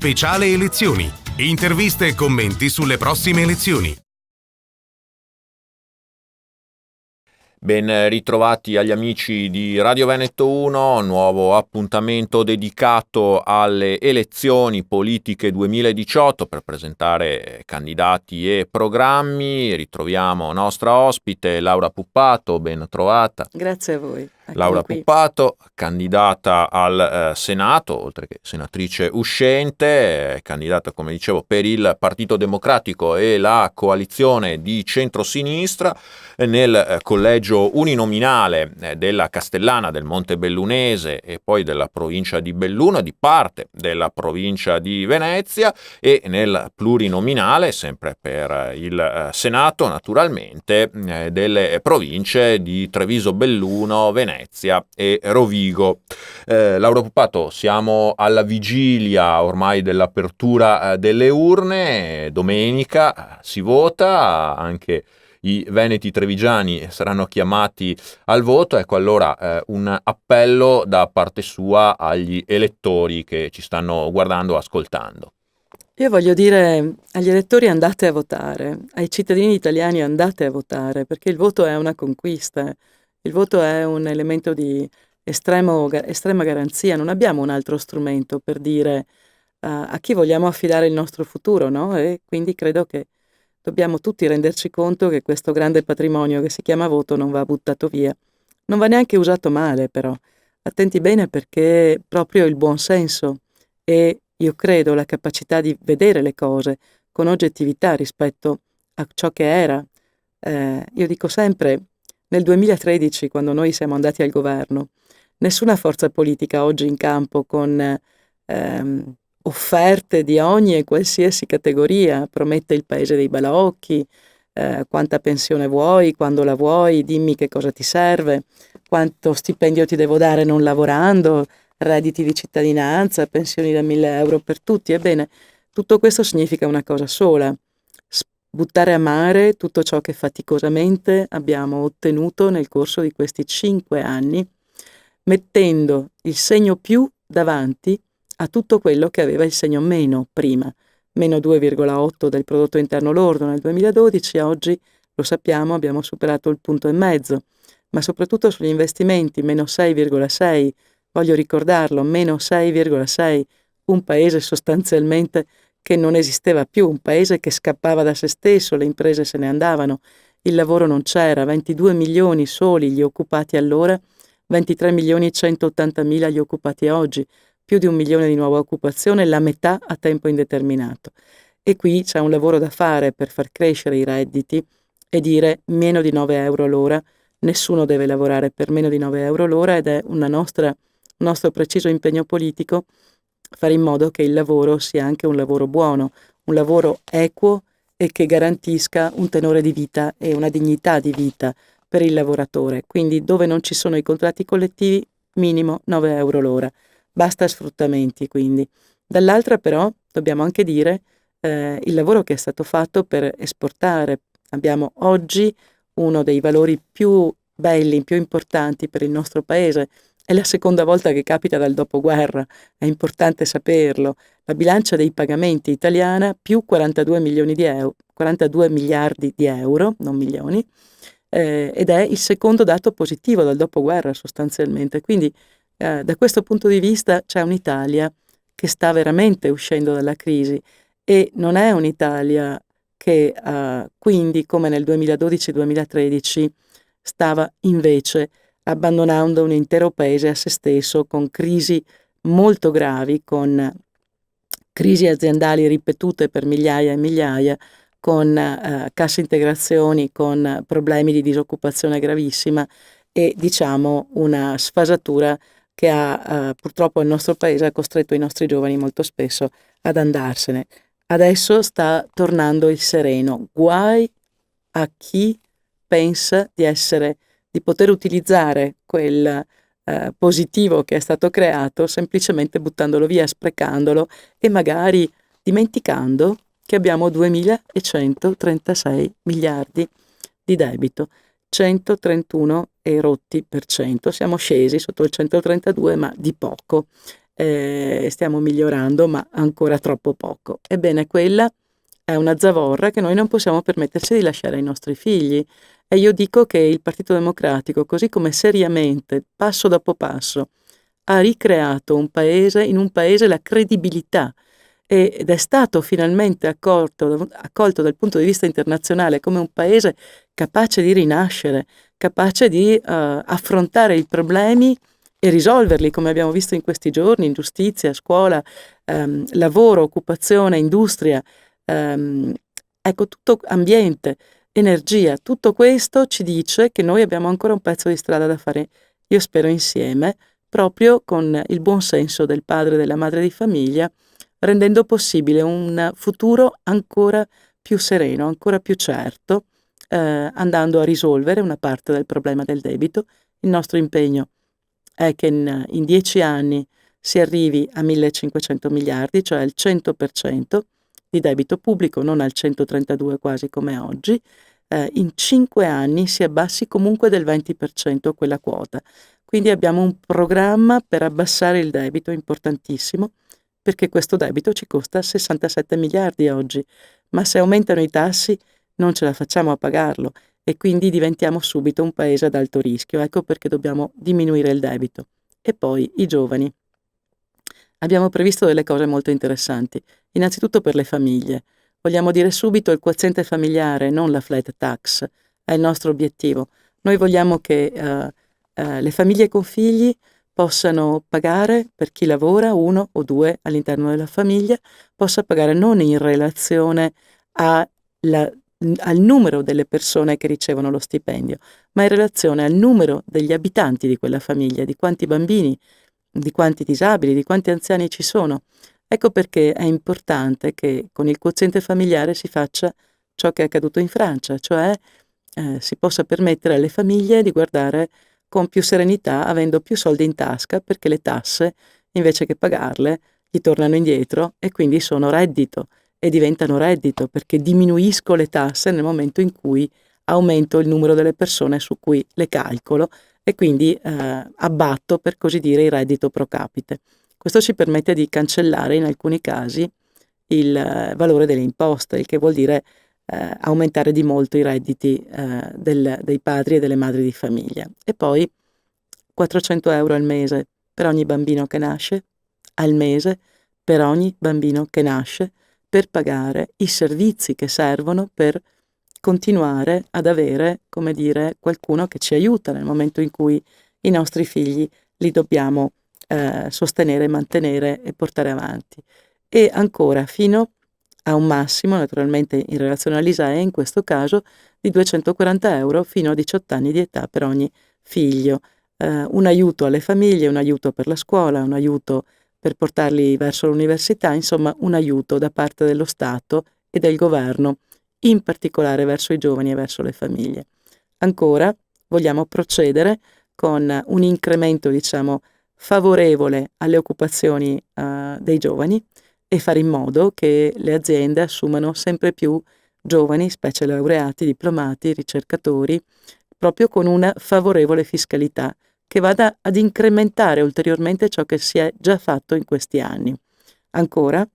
speciale elezioni. Interviste e commenti sulle prossime elezioni. Ben ritrovati agli amici di Radio Veneto 1, nuovo appuntamento dedicato alle elezioni politiche 2018 per presentare candidati e programmi. Ritroviamo nostra ospite Laura Puppato, ben trovata. Grazie a voi. Laura Puppato, candidata al Senato, oltre che senatrice uscente, candidata, come dicevo, per il Partito Democratico e la coalizione di centrosinistra nel collegio uninominale della Castellana del Montebellunese e poi della provincia di Belluno, di parte della provincia di Venezia, e nel plurinominale, sempre per il Senato, naturalmente, delle province di Treviso, Belluno, Venezia e Rovigo. Laura Puppato, siamo alla vigilia ormai dell'apertura delle urne. Domenica si vota, anche i veneti trevigiani saranno chiamati al voto. Ecco, allora un appello da parte sua agli elettori che ci stanno guardando, ascoltando. Io voglio dire agli elettori: andate a votare, ai cittadini italiani andate a votare, perché il voto è una conquista. Il voto è un elemento di estrema garanzia. Non abbiamo un altro strumento per dire a chi vogliamo affidare il nostro futuro, no? E quindi credo che dobbiamo tutti renderci conto che questo grande patrimonio che si chiama voto non va buttato via. Non va neanche usato male, però. Attenti bene, perché proprio il buon senso e, io credo, la capacità di vedere le cose con oggettività rispetto a ciò che era. Io dico sempre, nel 2013, quando noi siamo andati al governo, nessuna forza politica oggi in campo con offerte di ogni e qualsiasi categoria promette il paese dei balaocchi, quanta pensione vuoi, quando la vuoi, dimmi che cosa ti serve, quanto stipendio ti devo dare non lavorando, redditi di cittadinanza, pensioni da 1.000 euro per tutti. Ebbene, tutto questo significa una cosa sola: buttare a mare tutto ciò che faticosamente abbiamo ottenuto nel corso di questi 5 anni, mettendo il segno più davanti a tutto quello che aveva il segno meno prima. Meno 2,8 del prodotto interno lordo nel 2012, oggi, lo sappiamo, abbiamo superato il 1,5, ma soprattutto sugli investimenti, meno 6,6, voglio ricordarlo, meno 6,6, un paese sostanzialmente che non esisteva più, un paese che scappava da se stesso, le imprese se ne andavano, il lavoro non c'era, 22 milioni soli gli occupati allora, 23 milioni e 180 mila gli occupati oggi, più di 1 milione di nuova occupazione, la metà a tempo indeterminato. E qui c'è un lavoro da fare per far crescere i redditi e dire meno di 9 euro l'ora, nessuno deve lavorare per meno di 9 euro l'ora, ed è un nostro preciso impegno politico fare in modo che il lavoro sia anche un lavoro buono, un lavoro equo e che garantisca un tenore di vita e una dignità di vita per il lavoratore. Quindi dove non ci sono i contratti collettivi, minimo 9 euro l'ora. Basta sfruttamenti, quindi. Dall'altra però dobbiamo anche dire il lavoro che è stato fatto per esportare. Abbiamo oggi uno dei valori più belli, più importanti per il nostro paese. È la seconda volta che capita dal dopoguerra, è importante saperlo. La bilancia dei pagamenti italiana più 42 miliardi di euro, non milioni, ed è il secondo dato positivo dal dopoguerra sostanzialmente. Quindi da questo punto di vista c'è un'Italia che sta veramente uscendo dalla crisi, e non è un'Italia che quindi, come nel 2012-2013, stava invece abbandonando un intero paese a se stesso, con crisi molto gravi, con crisi aziendali ripetute per migliaia e migliaia, con casse integrazioni, con problemi di disoccupazione gravissima e, diciamo, una sfasatura che ha purtroppo il nostro paese ha costretto i nostri giovani molto spesso ad andarsene. Adesso sta tornando il sereno. Guai a chi pensa di poter utilizzare quel positivo che è stato creato semplicemente buttandolo via, sprecandolo e magari dimenticando che abbiamo 2.136 miliardi di debito, 131 e rotti per cento. Siamo scesi sotto il 132, ma di poco. stiamo migliorando, ma ancora troppo poco. Ebbene, quella è una zavorra che noi non possiamo permetterci di lasciare ai nostri figli. E io dico che il Partito Democratico, così come seriamente, passo dopo passo, ha ricreato in un paese la credibilità ed è stato finalmente accolto dal punto di vista internazionale come un paese capace di rinascere, capace di affrontare i problemi e risolverli, come abbiamo visto in questi giorni, in giustizia, scuola, lavoro, occupazione, industria, ecco, tutto ambiente, energia, tutto questo ci dice che noi abbiamo ancora un pezzo di strada da fare, io spero insieme, proprio con il buon senso del padre e della madre di famiglia, rendendo possibile un futuro ancora più sereno, ancora più certo, andando a risolvere una parte del problema del debito. Il nostro impegno è che in 10 anni si arrivi a 1.500 miliardi, cioè al 100% di debito pubblico, non al 132 quasi come oggi. In 5 anni si abbassi comunque del 20% quella quota. Quindi abbiamo un programma per abbassare il debito importantissimo, perché questo debito ci costa 67 miliardi oggi, ma se aumentano i tassi non ce la facciamo a pagarlo e quindi diventiamo subito un paese ad alto rischio. Ecco perché dobbiamo diminuire il debito. E poi i giovani. Abbiamo previsto delle cose molto interessanti. Innanzitutto per le famiglie. Vogliamo dire subito il quoziente familiare, non la flat tax, è il nostro obiettivo. Noi vogliamo che le famiglie con figli possano pagare, per chi lavora, 1 o 2 all'interno della famiglia, possa pagare non in relazione al numero delle persone che ricevono lo stipendio, ma in relazione al numero degli abitanti di quella famiglia, di quanti bambini, di quanti disabili, di quanti anziani ci sono. Ecco perché è importante che con il quoziente familiare si faccia ciò che è accaduto in Francia, cioè si possa permettere alle famiglie di guardare con più serenità, avendo più soldi in tasca, perché le tasse, invece che pagarle, gli tornano indietro e quindi sono reddito e diventano reddito, perché diminuisco le tasse nel momento in cui aumento il numero delle persone su cui le calcolo e quindi abbatto, per così dire, il reddito pro capite. Questo ci permette di cancellare in alcuni casi il valore delle imposte, il che vuol dire aumentare di molto i redditi dei padri e delle madri di famiglia. E poi 400 euro al mese per ogni bambino che nasce, al mese per ogni bambino che nasce, per pagare i servizi che servono per continuare ad avere, come dire, qualcuno che ci aiuta nel momento in cui i nostri figli li dobbiamo sostenere, mantenere e portare avanti. E ancora fino a un massimo, naturalmente in relazione all'ISEE, in questo caso di 240 euro fino a 18 anni di età per ogni figlio. Un aiuto alle famiglie, un aiuto per la scuola, un aiuto per portarli verso l'università, insomma un aiuto da parte dello Stato e del governo, in particolare verso i giovani e verso le famiglie. Ancora vogliamo procedere con un incremento, diciamo, favorevole alle occupazioni dei giovani e fare in modo che le aziende assumano sempre più giovani, specie laureati, diplomati, ricercatori, proprio con una favorevole fiscalità che vada ad incrementare ulteriormente ciò che si è già fatto in questi anni. Ancora,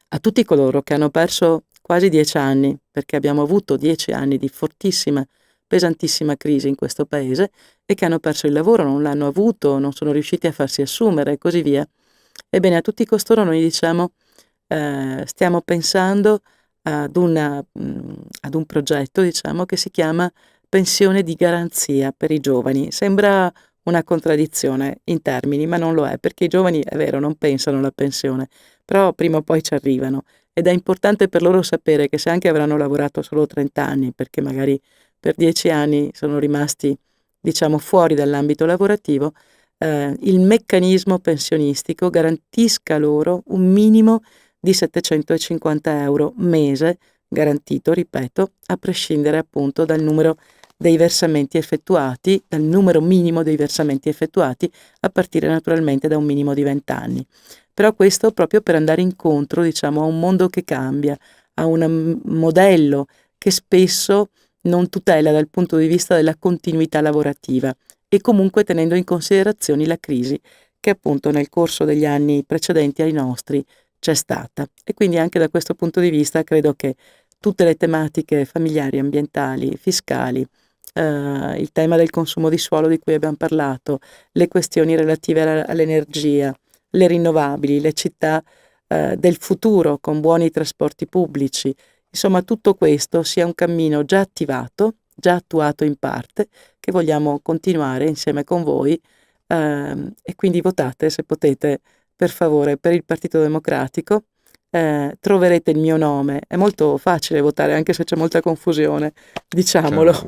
a tutti coloro che hanno perso quasi 10 anni, perché abbiamo avuto 10 anni di fortissima, pesantissima crisi in questo paese, e che hanno perso il lavoro, non l'hanno avuto, non sono riusciti a farsi assumere e così via. Ebbene, a tutti costoro noi diciamo stiamo pensando ad un progetto, diciamo, che si chiama pensione di garanzia per i giovani. Sembra una contraddizione in termini, ma non lo è, perché i giovani, è vero, non pensano alla pensione, però prima o poi ci arrivano ed è importante per loro sapere che se anche avranno lavorato solo 30 anni, perché magari per 10 anni sono rimasti, diciamo, fuori dall'ambito lavorativo, il meccanismo pensionistico garantisca loro un minimo di 750 euro mese, garantito, ripeto, a prescindere appunto dal numero dei versamenti effettuati, dal numero minimo dei versamenti effettuati, a partire naturalmente da un minimo di 20 anni. Però questo proprio per andare incontro, diciamo, a un mondo che cambia, a un modello che spesso non tutela dal punto di vista della continuità lavorativa e comunque tenendo in considerazione la crisi che appunto nel corso degli anni precedenti ai nostri c'è stata. E quindi anche da questo punto di vista credo che tutte le tematiche familiari, ambientali, fiscali, il tema del consumo di suolo di cui abbiamo parlato, le questioni relative all'energia, le rinnovabili, le città del futuro con buoni trasporti pubblici, insomma tutto questo sia un cammino già attivato, già attuato in parte, che vogliamo continuare insieme con voi, e quindi votate se potete per favore per il Partito Democratico. Troverete il mio nome, è molto facile votare anche se c'è molta confusione, diciamolo.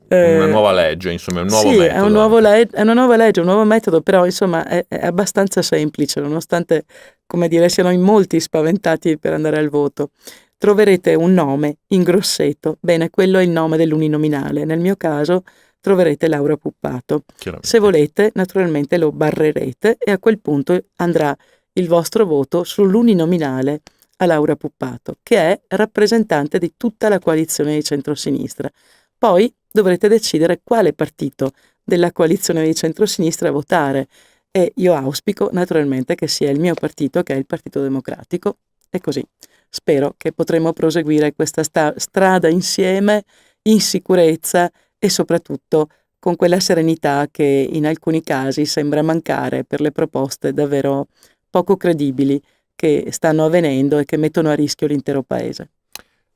Una nuova legge, insomma, un nuovo sì, metodo. È una nuova legge, un nuovo metodo, però insomma è abbastanza semplice, nonostante, come dire, siano in molti spaventati per andare al voto. Troverete un nome in grossetto, bene, quello è il nome dell'uninominale, nel mio caso troverete Laura Puppato. Se volete, naturalmente lo barrerete e a quel punto andrà il vostro voto sull'uninominale a Laura Puppato, che è rappresentante di tutta la coalizione di centrosinistra. Poi dovrete decidere quale partito della coalizione di centrosinistra votare e io auspico naturalmente che sia il mio partito, che è il Partito Democratico, e così spero che potremo proseguire questa strada insieme in sicurezza e soprattutto con quella serenità che in alcuni casi sembra mancare per le proposte davvero poco credibili che stanno avvenendo e che mettono a rischio l'intero paese.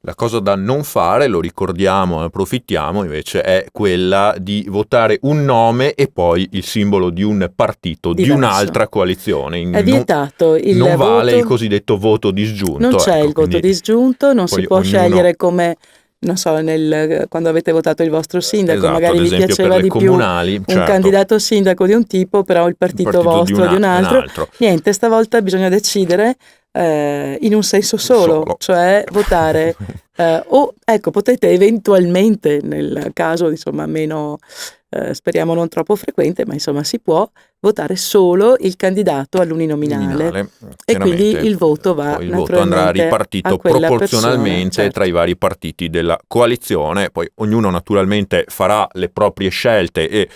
La cosa da non fare, lo ricordiamo, approfittiamo, invece è quella di votare un nome e poi il simbolo di un partito, Diverso. Di un'altra coalizione. È vietato il non voto, vale il cosiddetto voto disgiunto. Non c'è il voto disgiunto, non si può scegliere come, non so, quando avete votato il vostro sindaco, esatto, magari vi piaceva di comunali, più un candidato sindaco di un tipo, però il partito vostro di un altro. Niente, stavolta bisogna decidere in un senso solo, cioè votare o ecco, potete eventualmente, nel caso insomma meno speriamo non troppo frequente, ma insomma si può votare solo il candidato all'uninominale e quindi il voto va poi il voto andrà ripartito proporzionalmente persona, certo, tra i vari partiti della coalizione, poi ognuno naturalmente farà le proprie scelte e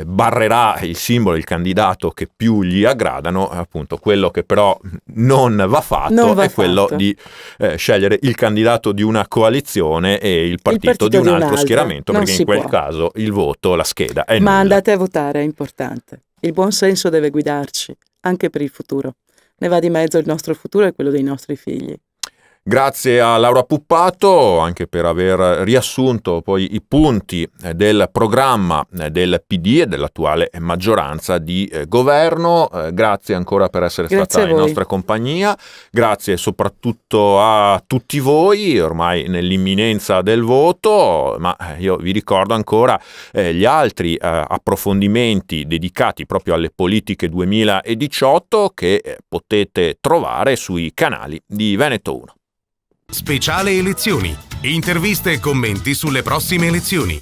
barrerà il simbolo, il candidato che più gli aggradano. Appunto quello che però non va fatto è quello di scegliere il candidato di una coalizione e il partito di un altro schieramento, perché in quel caso il voto, la scheda è nulla. Andate a votare, è importante. Il buon senso deve guidarci, anche per il futuro. Ne va di mezzo il nostro futuro e quello dei nostri figli. Grazie a Laura Puppato anche per aver riassunto poi i punti del programma del PD e dell'attuale maggioranza di governo. Grazie ancora per essere stata in nostra compagnia. Grazie soprattutto a tutti voi, ormai nell'imminenza del voto, ma io vi ricordo ancora gli altri approfondimenti dedicati proprio alle politiche 2018 che potete trovare sui canali di Veneto 1. Speciale elezioni. Interviste e commenti sulle prossime elezioni.